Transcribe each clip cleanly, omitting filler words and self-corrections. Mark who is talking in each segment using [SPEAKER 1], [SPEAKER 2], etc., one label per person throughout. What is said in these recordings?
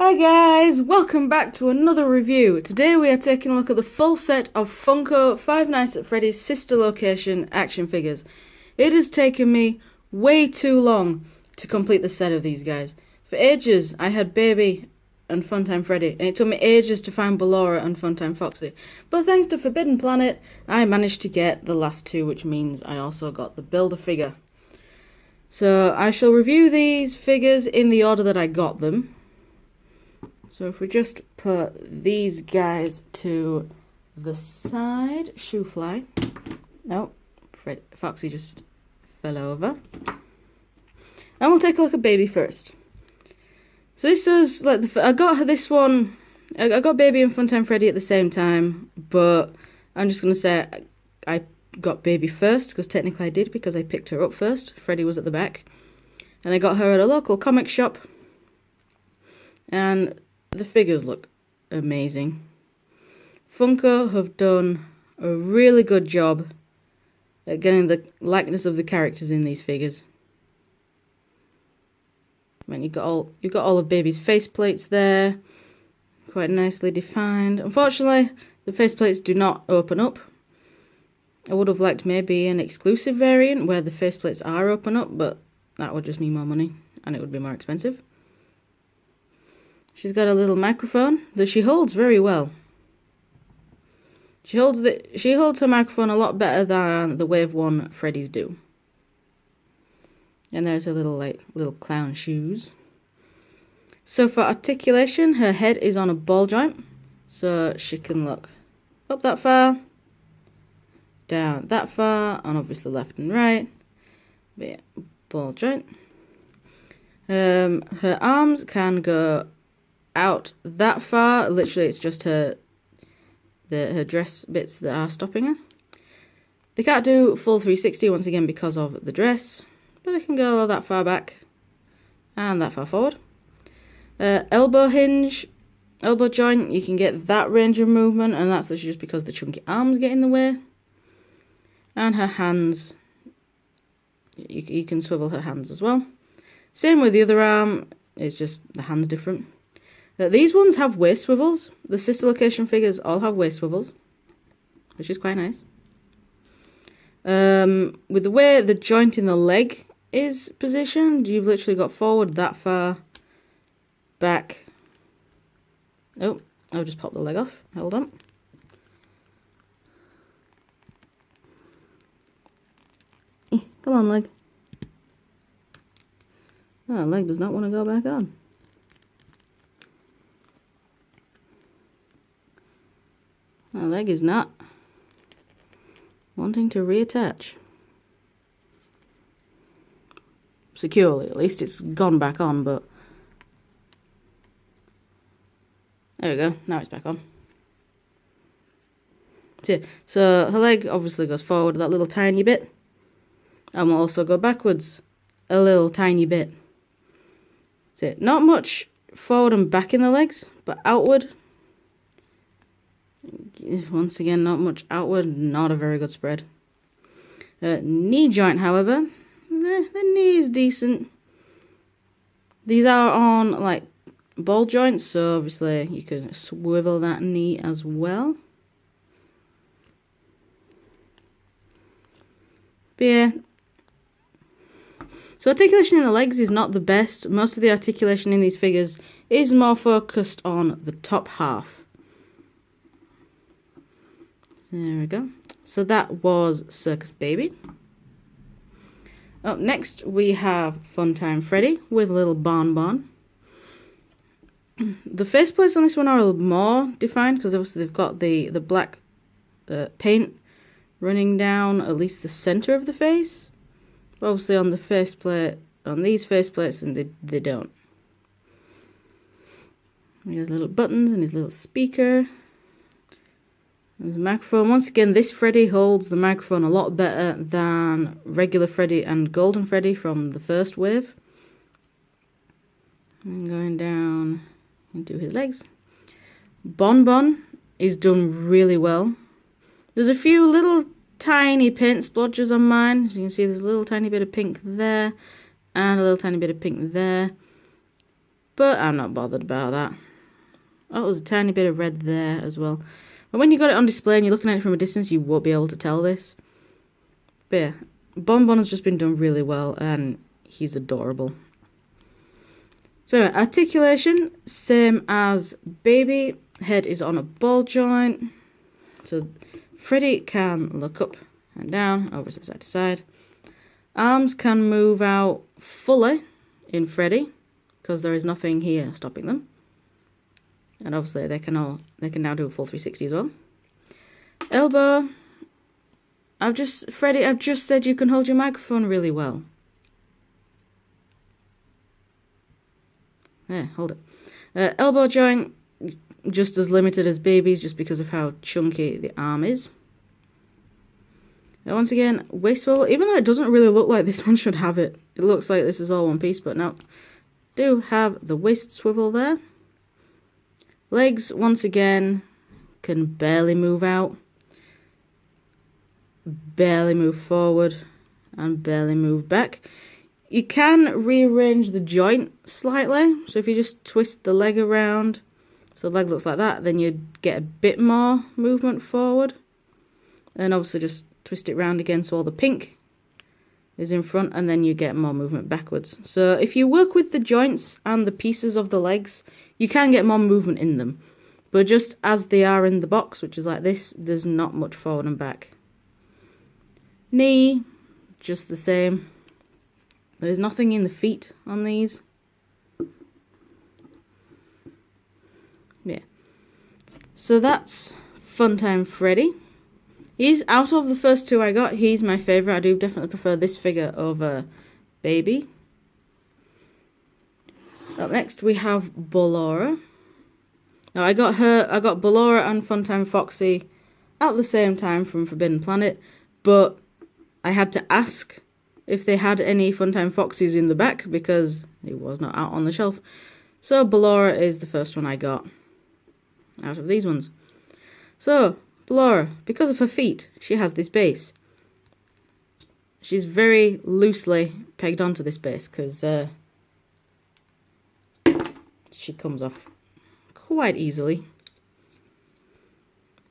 [SPEAKER 1] Hi guys, welcome back to another review. Today we are taking a look at the full set of Funko Five Nights at Freddy's sister location action figures. It has taken me way too long to complete the set of these guys. For ages I had Baby and Funtime Freddy, and it took me ages to find Ballora and Funtime Foxy. But thanks to Forbidden Planet, I managed to get the last two, which means I also got the Build-A-Figure. So I shall review these figures in the order that I got them. So if we just put these guys to the side, Shoefly. No, Foxy just fell over. And we'll take a look at Baby first. So this is like I got this one. I got Baby and Funtime Freddy at the same time, but I'm just gonna say I got Baby first because technically I did because I picked her up first. Freddy was at the back, and I got her at a local comic shop. And the figures look amazing. Funko have done a really good job at getting the likeness of the characters in these figures. I mean, you've got all of Baby's faceplates there, quite nicely defined. Unfortunately, the faceplates do not open up. I would have liked maybe an exclusive variant where the faceplates are open up, but that would just mean more money and it would be more expensive. She's got a little microphone that she holds very well. She holds her microphone a lot better than the Wave 1 Freddy's do. And there's her little clown shoes. So for articulation, her head is on a ball joint, so she can look up that far, down that far, and obviously left and right. But yeah, ball joint. Her arms can go out that far. Literally it's just her dress bits that are stopping her. They can't do full 360 once again because of the dress, but they can go that far back and that far forward. Elbow joint, you can get that range of movement, and that's just because the chunky arms get in the way. And her hands, you can swivel her hands as well. Same with the other arm, it's just the hand's different. These ones have waist swivels. The sister location figures all have waist swivels, which is quite nice. With the way the joint in the leg is positioned, you've literally got forward that far, back. Oh, I'll just pop the leg off. Hold on. Come on, leg. Oh, leg does not want to go back on. My leg is not wanting to reattach. Securely, at least it's gone back on, but there we go, now it's back on. So her leg obviously goes forward that little tiny bit, and will also go backwards a little tiny bit. That's it. Not much forward and back in the legs, but outward. Once again, not much outward, not a very good spread. Knee joint, however, the knee is decent. These are on like ball joints, so obviously you can swivel that knee as well. But yeah, so articulation in the legs is not the best. Most of the articulation in these figures is more focused on the top half. There we go. So that was Circus Baby. Up next we have Funtime Freddy with a little bonbon. The faceplates on this one are a little more defined because obviously they've got the black paint running down at least the center of the face. But obviously on the faceplate, on these faceplates, and they don't. He has little buttons and his little speaker. There's a microphone. Once again, this Freddy holds the microphone a lot better than regular Freddy and Golden Freddy from the first wave. And going down into his legs. Bonbon is done really well. There's a few little tiny paint splodges on mine. As you can see, there's a little tiny bit of pink there and a little tiny bit of pink there. but I'm not bothered about that. Oh, there's a tiny bit of red there as well. But when you got it on display and you're looking at it from a distance, you won't be able to tell this. But yeah, Bonbon has just been done really well, and he's adorable. So anyway, articulation, same as Baby. Head is on a ball joint. So Freddy can look up and down, over side to side. Arms can move out fully in Freddy, because there is nothing here stopping them. And obviously they can now do a full 360 as well. Elbow. Freddy, I've just said you can hold your microphone really well. There, hold it. Elbow joint, just as limited as Baby's, just because of how chunky the arm is. Now once again, waist swivel, even though it doesn't really look like this one should have it. It looks like this is all one piece, but no. Do have the waist swivel there. Legs, once again, can barely move out, barely move forward, and barely move back. You can rearrange the joint slightly, so if you just twist the leg around, so the leg looks like that, then you'd get a bit more movement forward. And obviously just twist it round again so all the pink is in front, and then you get more movement backwards. So if you work with the joints and the pieces of the legs, you can get more movement in them. But just as they are in the box, which is like this, there's not much forward and back. Knee, just the same. There's nothing in the feet on these. Yeah. So that's Funtime Freddy. He's, out of the first two I got, he's my favourite. I do definitely prefer this figure over Baby. Up next we have Ballora. Now I got Ballora and Funtime Foxy at the same time from Forbidden Planet, but I had to ask if they had any Funtime Foxys in the back because it was not out on the shelf. So Ballora is the first one I got out of these ones. So Ballora, because of her feet, she has this base. She's very loosely pegged onto this base because she comes off quite easily.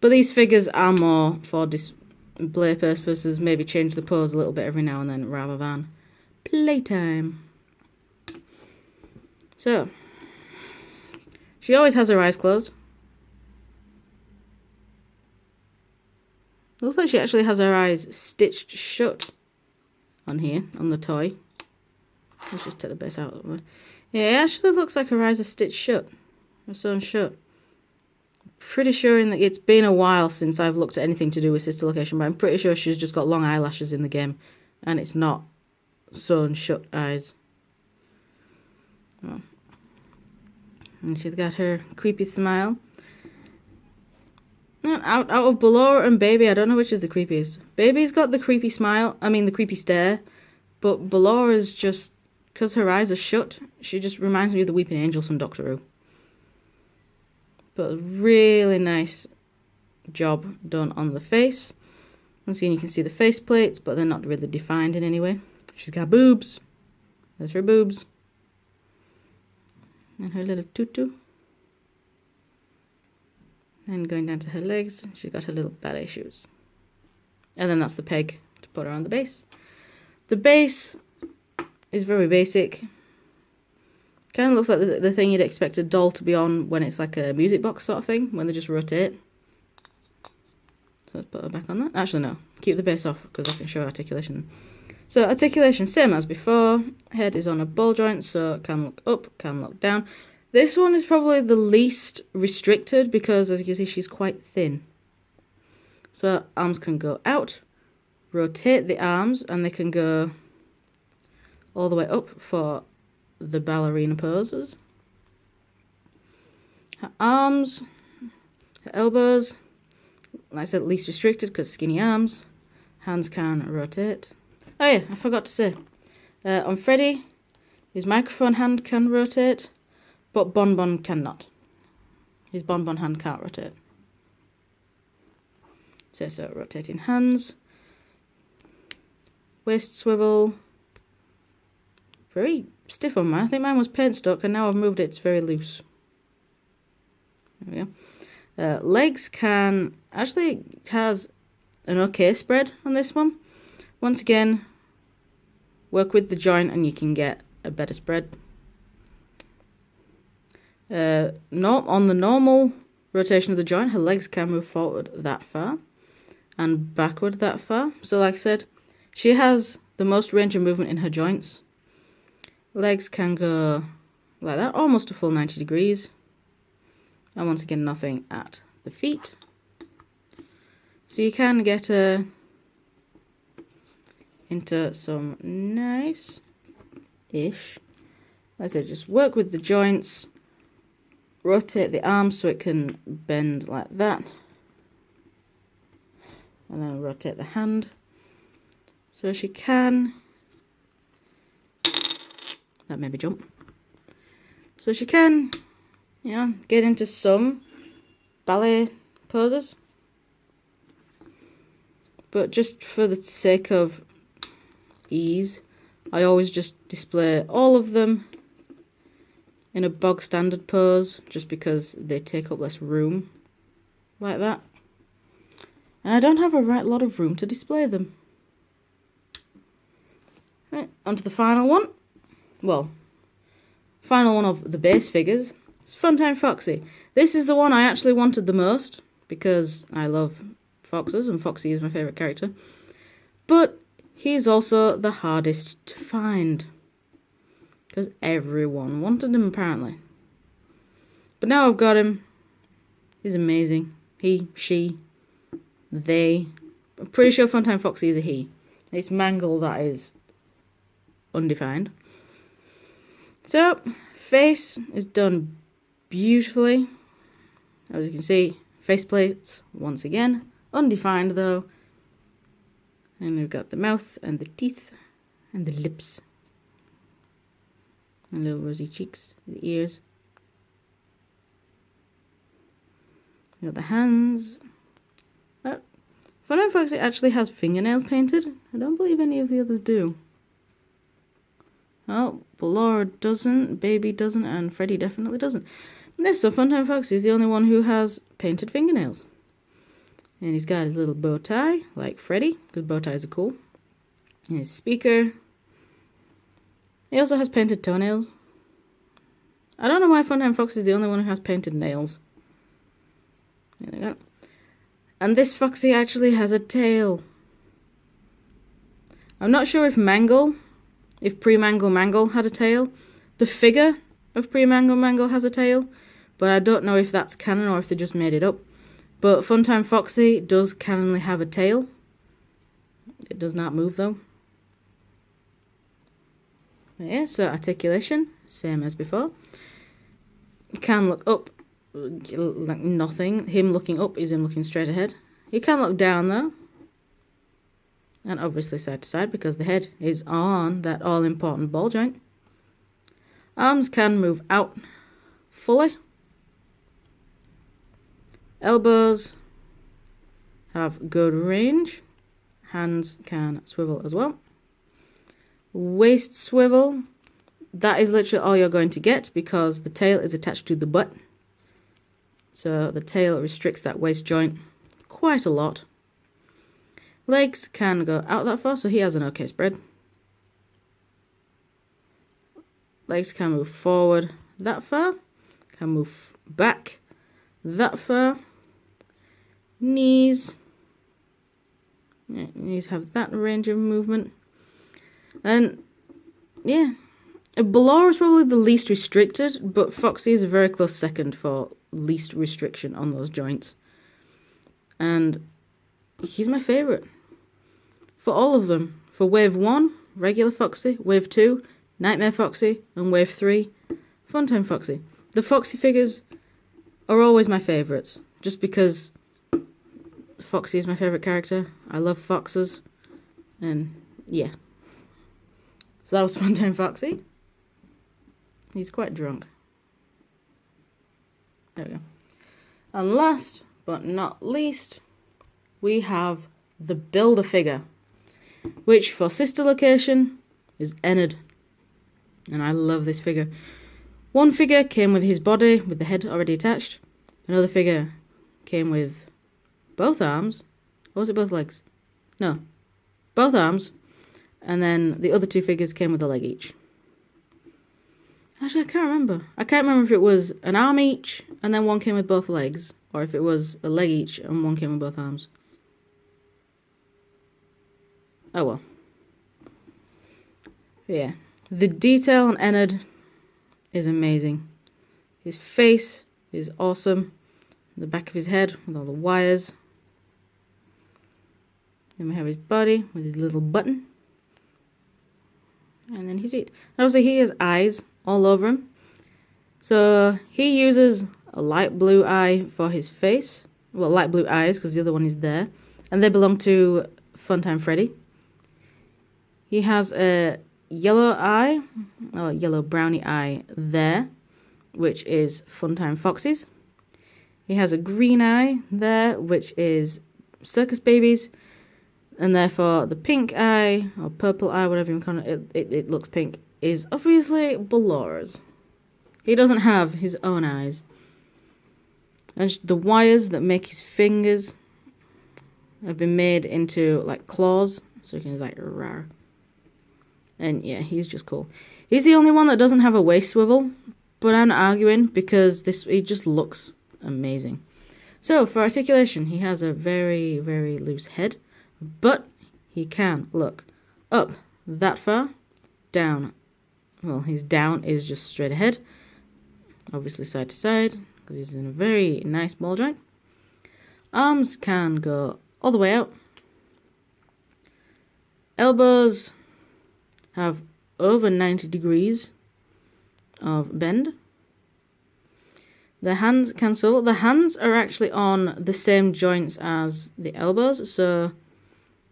[SPEAKER 1] But these figures are more for display purposes, maybe change the pose a little bit every now and then rather than playtime. So, she always has her eyes closed. Looks like she actually has her eyes stitched shut on here, on the toy. Let's just take the base out. Yeah, it actually looks like her eyes are stitched shut. Or sewn shut. Pretty sure it's been a while since I've looked at anything to do with sister location, but I'm pretty sure she's just got long eyelashes in the game. And it's not sewn shut eyes. Oh. And she's got her creepy smile. Out of Ballora and Baby, I don't know which is the creepiest. Baby's got the creepy smile, the creepy stare. But Ballora's just, because her eyes are shut, she just reminds me of the Weeping Angels from Doctor Who. But a really nice job done on the face. Once again, you can see the face plates, but they're not really defined in any way. She's got boobs. There's her boobs. And her little tutu. And going down to her legs, she's got her little ballet shoes. And then that's the peg to put her on the base. The base is very basic. Kind of looks like the thing you'd expect a doll to be on when it's like a music box sort of thing, when they just rotate. So let's put her back on that. Actually, no. Keep the base off because I can show articulation. So articulation, same as before. Head is on a ball joint, so it can look up, can look down. This one is probably the least restricted because, as you can see, she's quite thin. So arms can go out, rotate the arms, and they can go all the way up for the ballerina poses. Her arms, her elbows, like I said, least restricted because skinny arms. Hands can rotate. Oh yeah, I forgot to say. On Freddy, his microphone hand can rotate, but Bonbon cannot. His Bonbon hand can't rotate. So rotating hands. Waist swivel. Very stiff on mine. I think mine was paint stuck, and now I've moved it. It's very loose. There we go. Legs can actually has an okay spread on this one. Once again, work with the joint and you can get a better spread. On the normal rotation of the joint, her legs can move forward that far and backward that far. So like I said, she has the most range of movement in her joints. Legs can go like that, almost a full 90 degrees. And once again, nothing at the feet. So you can get into some nice-ish. Like I said, just work with the joints. Rotate the arm so it can bend like that. And then rotate the hand. So she can... That made me jump. So she can, get into some ballet poses. But just for the sake of ease, I always just display all of them in a bog standard pose, just because they take up less room, like that. And I don't have a right lot of room to display them. Right, on to the final one. Well, final one of the base figures. It's Funtime Foxy. This is the one I actually wanted the most, because I love foxes, and Foxy is my favourite character. But he's also the hardest to find, because everyone wanted him apparently. But now I've got him. He's amazing. He, she, they. I'm pretty sure Funtime Foxy is a he. It's Mangle that is undefined. So, face is done beautifully. As you can see, faceplates once again. Undefined though. And we've got the mouth and the teeth and the lips. And little rosy cheeks, the ears. We've got the hands. Funtime Foxy actually has fingernails painted. I don't believe any of the others do. Oh, Laura doesn't, Baby doesn't, and Freddy definitely doesn't. Yeah, so Funtime Foxy is the only one who has painted fingernails. And he's got his little bow tie, like Freddy, because bow ties are cool. And his speaker. He also has painted toenails. I don't know why Funtime Foxy is the only one who has painted nails. There we go. And this Foxy actually has a tail. I'm not sure if Pre-Mangle Mangle had a tail. The figure of Pre-Mangle Mangle has a tail, but I don't know if that's canon or if they just made it up. But Funtime Foxy does canonly have a tail. It does not move though. Yeah, so articulation, same as before. You can look up, like nothing. Him looking up is him looking straight ahead. You can look down though. And obviously side to side because the head is on that all-important ball joint. Arms can move out fully. Elbows have good range. Hands can swivel as well. Waist swivel. That is literally all you're going to get because the tail is attached to the butt. So the tail restricts that waist joint quite a lot. Legs can go out that far, so he has an okay spread. Legs can move forward that far. Can move back that far. Knees. Yeah, knees have that range of movement. And, yeah. Ballora is probably the least restricted, but Foxy is a very close second for least restriction on those joints. And he's my favourite. For all of them. For Wave 1, regular Foxy. Wave 2, Nightmare Foxy. And Wave 3, Funtime Foxy. The Foxy figures are always my favourites. Just because Foxy is my favourite character. I love foxes. And, yeah. So that was Funtime Foxy. He's quite drunk. There we go. And last but not least, we have the Builder figure, which for sister location is Ennard. And I love this figure. One figure came with his body, with the head already attached. Another figure came with both arms. Or was it both legs? No. Both arms. And then the other two figures came with a leg each. Actually, I can't remember. I can't remember if it was an arm each, and then one came with both legs. Or if it was a leg each, and one came with both arms. Oh well. But yeah. The detail on Ennard is amazing. His face is awesome. The back of his head with all the wires. Then we have his body with his little button. And then his feet. And obviously he has eyes all over him. So he uses a light blue eye for his face. Well, light blue eyes because the other one is there. And they belong to Funtime Freddy. He has a yellow eye, or yellow brownie eye there, which is Funtime Foxy's. He has a green eye there, which is Circus Baby's. And therefore the pink eye, or purple eye, whatever you call it, it looks pink, is obviously Ballara's. He doesn't have his own eyes. And the wires that make his fingers have been made into like claws, so he can just like rawr. And yeah, he's just cool. He's the only one that doesn't have a waist swivel, but I'm not arguing because he just looks amazing. So for articulation, he has a very, very loose head, but he can look up that far, down. Well, his down is just straight ahead, obviously side to side, because he's in a very nice ball joint. Arms can go all the way out. Elbows have over 90 degrees of bend. The hands can swivel. The hands are actually on the same joints as the elbows, so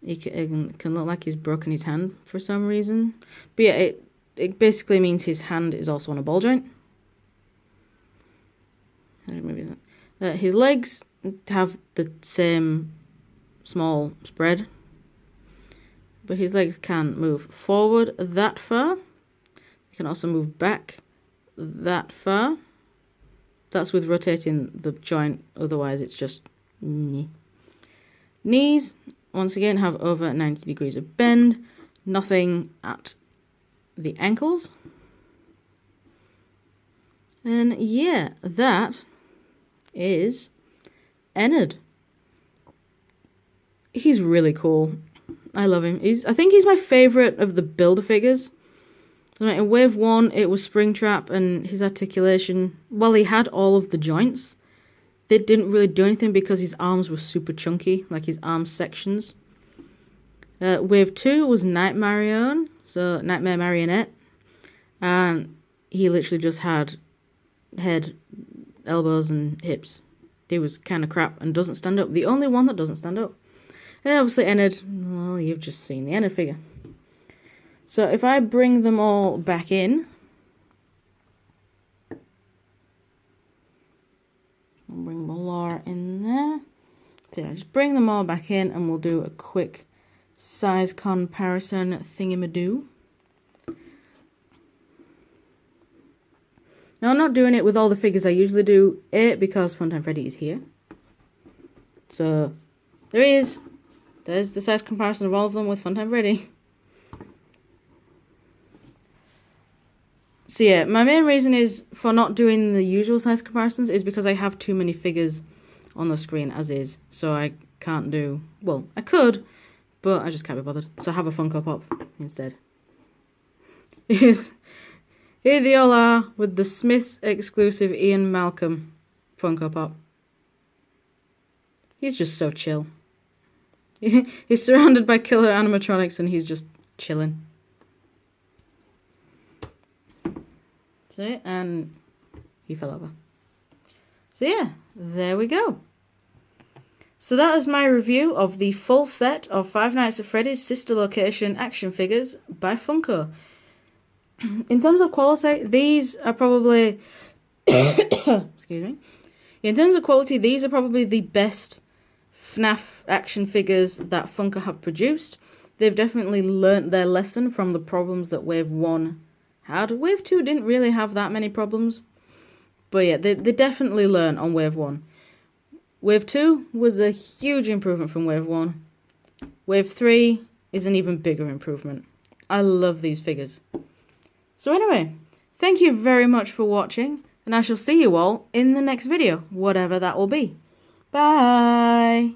[SPEAKER 1] it can look like he's broken his hand for some reason. But yeah, it basically means his hand is also on a ball joint. His legs have the same small spread, but his legs can move forward that far. He can also move back that far. That's with rotating the joint, otherwise it's just knee. Knees, once again, have over 90 degrees of bend. Nothing at the ankles. And yeah, that is Ennard. He's really cool. I love him. I think he's my favourite of the Build-A-Figures. In Wave 1, it was Springtrap, and his articulation, while he had all of the joints, they didn't really do anything because his arms were super chunky, like his arm sections. Wave 2 was Nightmare Marionette, and he literally just had head, elbows, and hips. He was kind of crap and doesn't stand up. The only one that doesn't stand up. And obviously Ennard, well, you've just seen the Ennard figure. So if I bring them all back in, I'll bring Ballara in there. So yeah, just bring them all back in and we'll do a quick size comparison thingamadoo. Now I'm not doing it with all the figures I usually do, because Funtime Freddy is here. So there's the size comparison of all of them with Funtime Freddy. So yeah, my main reason is for not doing the usual size comparisons is because I have too many figures on the screen as is. So I can't do, well, I could, but I just can't be bothered. So I have a Funko Pop instead. Here they all are with the Smiths exclusive Ian Malcolm Funko Pop. He's just so chill. He's surrounded by killer animatronics and he's just chilling. So, and he fell over. So yeah, there we go. So that is my review of the full set of Five Nights at Freddy's Sister Location action figures by Funko. In terms of quality, these are probably... excuse me. In terms of quality, these are probably the best FNAF action figures that Funko have produced. They've definitely learnt their lesson from the problems that Wave 1 had. Wave 2 didn't really have that many problems. But yeah, they definitely learned on Wave 1. Wave 2 was a huge improvement from Wave 1. Wave 3 is an even bigger improvement. I love these figures. So anyway, thank you very much for watching, and I shall see you all in the next video, whatever that will be. Bye!